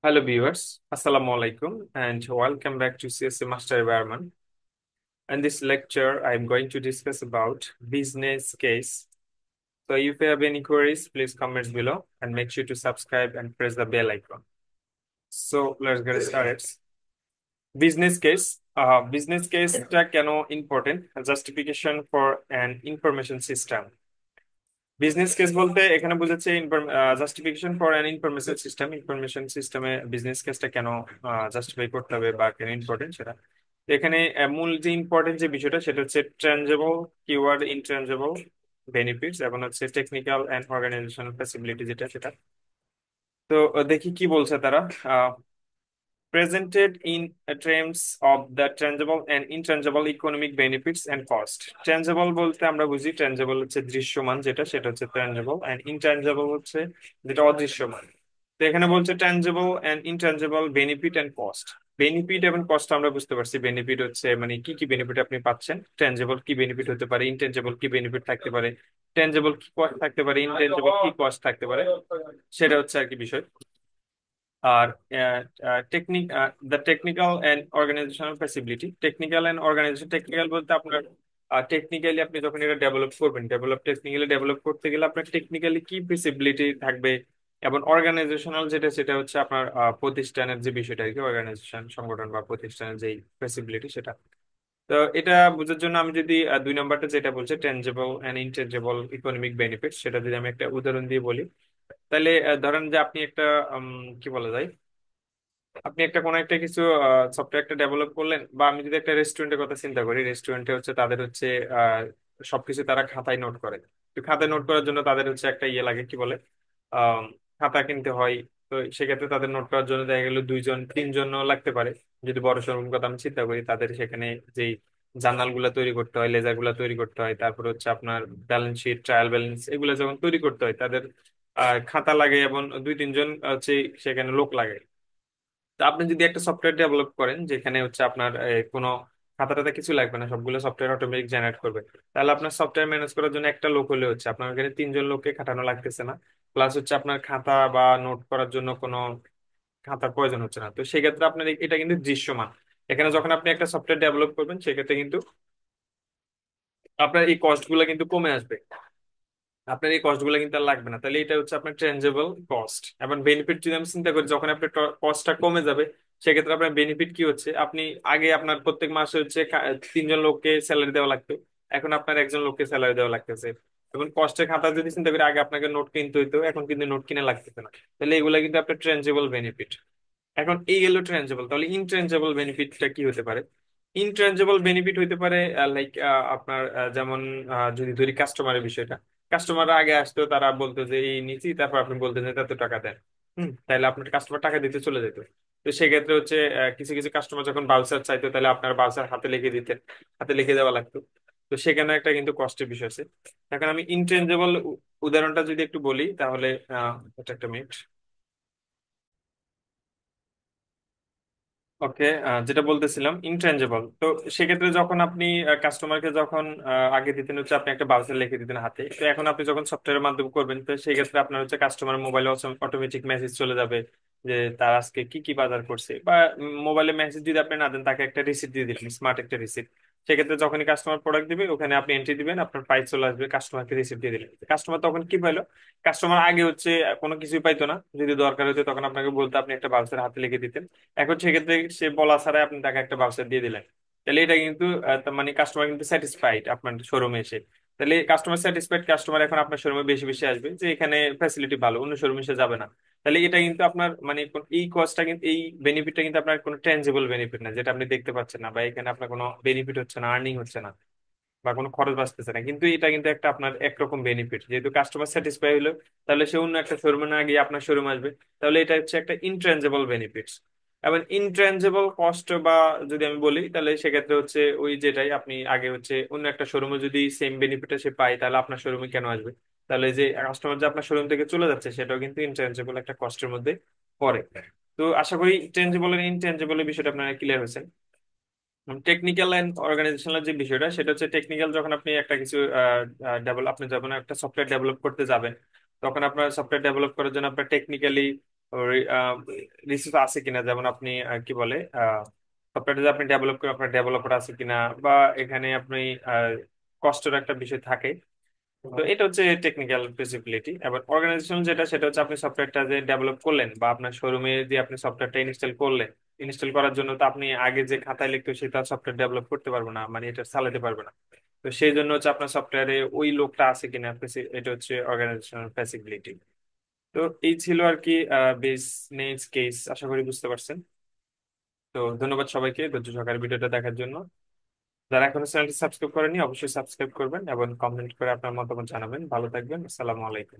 Hello viewers, Assalamu alaikum and welcome back to CSA Master Environment. In this lecture, I'm going to discuss about business case. So if you have any queries, please comment below and make sure to subscribe and press the bell icon. So let's get started. Business case. Business case টা কেন important? Justification for an information system. Business case বলতে এখানে বুঝাচ্ছে justification for an information system. Information সিস্টেমে business কেসটা কেন justify করতে হবে বা কেন ইম্পর্টেন্ট সেটা। তো এখানে মূল যে ইম্পর্টেন্ট যে বিষয়টা সেটা হচ্ছে ট্রানজেবল, কিওয়ার্ড ইনট্রানজেবল বেনিফিটস এবং হচ্ছে টেকনিক্যাল এন্ড অর্গানাইজেশনাল ফ্যাসিলিটি যেটা সেটা। তো দেখি কি বলছে তারা। presented in terms of the tangible and intangible economic benefits and cost. Tangible বলতে আমরা বুঝি tangible হচ্ছে দৃশ্যমান যেটা সেটা হচ্ছে tangible and intangible হচ্ছে যেটা অদৃশ্যমান। তো এখানে বলছে tangible and intangible benefit and cost. Benefit এবং কস্ট আমরা বুঝতে পারছি। বেনিফিট হচ্ছে মানে কি কি বেনিফিট আপনি পাচ্ছেন, ট্যানজেবল কি বেনিফিট হতে পারে, ইনটেনজেবল কি বেনিফিট থাকতে পারে, ট্যানজেবল কি কস্ট থাকতে পারে, ইনটেনজেবল কি কস্ট থাকতে পারে, সেটা হচ্ছে আর কি বিষয়। আর technique the technical and organisational facility. Technical and organisation, technical বলতে আপনার টেকনিক্যালি আপনি যখন এটা ডেভেলপ করবেন, টেকনিক্যালি ডেভেলপ করতে গেলে আপনার টেকনিক্যালি কি ফেসিবিলিটি থাকবে, এবং অর্গানাইজেশনাল যেটা সেটা হচ্ছে আপনার প্রতিষ্ঠানের যে বিষয়টা আর কি, অর্গানাইজেশন সংগঠন বা প্রতিষ্ঠানের যে ফেসিবিলিটি সেটা। তো এটা বোঝার জন্য আমি যদি 2 নম্বরটা যেটা বলছে টেনজেবল এন্ড ইনটেনজেবল ইকোনমিক বেনিফিট, সেটা যদি আমি একটা উদাহরণ দিয়ে বলি, তাহলে ধরেন যে আপনি একটা কি বলা যায়, আপনি একটা কোনো একটা কিছু সফটওয়্যার একটা ডেভেলপ করলেন, বা আমি যদি একটা রেস্টুরেন্টের কথা চিন্তা করি, রেস্টুরেন্টে হচ্ছে তাদের হচ্ছে আহ, সবকিছু তারা খাতায় নোট করে। তো খাতায় নোট করার জন্য তাদের হচ্ছে একটা ইয়ে লাগে, কি বলে, আহ, খাতা কিনতে হয়। তো সেক্ষেত্রে তাদের নোট করার জন্য দেখা গেল 2 জন 3 জনও লাগতে পারে। যদি বড় শোরুম কথা আমি চিন্তা করি, তাদের সেখানে যেই জার্নাল গুলা তৈরি করতে হয়, লেজার গুলা তৈরি করতে হয়, তারপর হচ্ছে আপনার ব্যালেন্স শিট, ট্রায়াল ব্যালেন্স এগুলো যখন তৈরি করতে হয়, তাদের খাতা লাগে এবং 2 3 জন হচ্ছে সেখানে লোক লাগে। তো আপনি যদি একটা সফটওয়্যার ডেভেলপ করেন যেখানে হচ্ছে আপনার কোনো খাতা টাতা কিছু লাগবে না, সবগুলো সফটওয়্যার অটোমেটিক জেনারেট করবে, তাহলে আপনার সফটওয়্যার ম্যানেজ করার জন্য একটা লোক হলে হচ্ছে আপনার এখানে 3 জন লোককে খাটানো লাগতেছে না। প্লাস হচ্ছে আপনার খাতা বা নোট করার জন্য কোনো খাতার প্রয়োজন হচ্ছে না। তো সেক্ষেত্রে আপনার এটা কিন্তু দৃশ্যমান। এখানে যখন আপনি একটা সফটওয়্যার ডেভেলপ করবেন, সেক্ষেত্রে কিন্তু আপনার এই কস্ট গুলো কিন্তু কমে আসবে। আপনার এই কস্ট গুলো কিন্তু আর লাগবে না। তাহলে এটা হচ্ছে আপনার ট্যানজিবল কস্ট। এবং বেনিফিট যদি আমি চিন্তা করি, যখন আপনার কস্টটা কমে যাবে, সেক্ষেত্রে আপনার বেনিফিট কি হচ্ছে, আপনি আগে আপনার প্রত্যেক মাসে হচ্ছে 3 জন লোককে স্যালারি দেওয়া লাগতো, এখন আপনার একজন লোককে স্যালারি দেওয়া লাগতেছে। এবং কষ্টের খাতা যদি চিন্তা করি, আগে আপনাকে নোট কিনতে হইতো, এখন কিন্তু নোট কিনে লাগতেছে না। তাহলে এগুলা কিন্তু আপনার ট্যানজিবল বেনিফিট। এখন এই গেল ট্রানজেবল, তাহলে ইনট্রানজেবল বেনিফিটটা কি হতে পারে? ইনট্রানজেবল বেনিফিট হতে পারে লাইক আপনার যেমন যদি ধরি কাস্টমারের বিষয়টা, কাস্টমাররা আগে আসতো, তারা বলতো যে এই নিচ্ছি, তারপর আপনি বলতেন যে এত টাকা দেন। তাহলে আপনার কাস্টমার টাকা দিতে চলে যেত। তো সেক্ষেত্রে হচ্ছে কিছু কিছু কাস্টমার যখন বাউচার চাইতো, তাহলে আপনার বাউচার হাতে লিখে দিতেন, হাতে লিখে দেওয়া লাগতো। তো সেখানে একটা কিন্তু কষ্টের বিষয় আছে। এখন আমি ইনট্রানজেবল উদাহরণটা যদি একটু বলি, তাহলে এটা একটা মিনিট। ওকে, যেটা বলতেছিলাম ইনট্যাঞ্জেবল। তো সেক্ষেত্রে যখন আপনি কাস্টমারকে যখন আগে দিতেন হচ্ছে আপনি একটা বাউচার লিখে দিতেন হাতে, তো এখন আপনি যখন সফটওয়্যারের মাধ্যমে করবেন, তো সেই ক্ষেত্রে আপনার হচ্ছে কাস্টমার মোবাইলে অটোমেটিক মেসেজ চলে যাবে যে তার আজকে কি কি বাজার করছে। বা মোবাইলে মেসেজ যদি আপনি না দেন, তাকে একটা রিসিপ্ট দিয়ে দিলেন, স্মার্ট একটা রিসিপ্ট। সেক্ষেত্রে যখনই কাস্টমার প্রোডাক্ট দিবে, ওখানে আপনি এন্ট্রি দিবেন, আপনার প্রাইস চলে আসবে, কাস্টমারকে রিসিপ্ট দিয়ে দিলেন। কাস্টমার তখন কি পাইলো? কাস্টমার আগে হচ্ছে কোনো কিছুই পাইতো না, যদি দরকার হতো তখন আপনাকে বলতে, আপনি একটা বাউচার হাতে লিখে দিতেন। এখন সেক্ষেত্রে সে বলা ছাড়াই আপনি তাকে একটা ভাউচার দিয়ে দিলেন। তাহলে এটা কিন্তু তার মানে কাস্টমার কিন্তু স্যাটিসফাইড আপনার শোরুমে এসে। তাহলে কাস্টমার স্যাটিসফাইড কাস্টমার এখন আপনার শোরুমে বেশি বেশি আসবে, যে এখানে ফ্যাসিলিটি ভালো, অন্য শোরুমে এসে যাবে না। তাহলে এটা কিন্তু আপনার মানে এই কস্টটা কিন্তু, এই বেনিফিটটা কিন্তু আপনার কোনো টেনজিবল বেনিফিট না, যেটা আপনি দেখতে পাচ্ছেন না, বা এখানে আপনার কোনো বেনিফিট হচ্ছে না, আর্নিং হচ্ছে না, বা কোনো খরচ বাঁচতেছে না। কিন্তু এটা কিন্তু একটা আপনার একরকম বেনিফিট, যেহেতু কাস্টমার স্যাটিসফাই হলো, তাহলে সে অন্য একটা শোরুমে না গিয়ে আপনার শোরুম আসবে। তাহলে এটা হচ্ছে একটা ইনট্রানজেবল বেনিফিটস। এবং ইনট্রানজেবল কস্ট বা যদি আমি বলি, তাহলে সেক্ষেত্রে হচ্ছে ওই যেটাই আপনি আগে হচ্ছে অন্য একটা শোরুমে যদি সেম বেনিফিটটা সে পায়, তাহলে আপনার শোরুমে কেন আসবে? তাহলে যে কাস্টমার যে আপনার শোরুম থেকে চলে যাচ্ছে, সেটাও কিন্তু ইনট্রানজেবল একটা কস্টের মধ্যে পড়ে। তো আশা করি ট্যানজিবল এর ইনট্যানজিবল এর বিষয়টা আপনারা ক্লিয়ার হয়েছে। টেকনিক্যাল এন্ড অর্গানাইজেশনাল যে বিষয়টা, সেটা হচ্ছে টেকনিক্যাল, যখন আপনি একটা কিছু ডেভেলপ, আপনি যখন একটা সফটওয়্যার ডেভেলপ করতে যাবেন, তখন আপনার সফটওয়্যার ডেভেলপ করার জন্য আপনার টেকনিক্যালি রিসোর্স আছে কিনা, যেমন আপনি কি বলে সফটওয়্যারটা যে আপনি ডেভেলপ করেন আপনার ডেভেলপার আছে কিনা, বা এখানে আপনি কষ্টের একটা বিষয় থাকে। তো এটা হচ্ছে টেকনিক্যাল ফিজিবিলিটি। এবার অর্গানাইজেশন যেটা, সেটা হচ্ছে আপনি সফটওয়্যারটা যে ডেভেলপ করলেন বা আপনার শোরুমে দিয়ে আপনি সফটওয়্যারটা ইনস্টল করলেন, ইনস্টল করার জন্য তো আপনি আগে যে খাতায় লিখতো সেটা সফটওয়্যার ডেভেলপ করতে পারবে না, মানে এটা চালাতে পারবে না। তো সেই জন্য হচ্ছে আপনার সফটওয়্যারে ওই লোকটা আছে কিনা, এটা হচ্ছে অর্গানাইজেশনাল ফ্লেক্সিবিলিটি। তো এই ছিল আর কি বিজনেস কেস, আশা করি বুঝতে পারছেন। তো ধন্যবাদ সবাইকে ধৈর্য সহকারে ভিডিওটা দেখার জন্য। যারা এখনো চ্যানেলটি সাবস্ক্রাইব করেনি অবশ্যই সাবস্ক্রাইব করবেন এবং কমেন্ট করে আপনার মতামত জানাবেন। ভালো থাকবেন, আসসালামু আলাইকুম।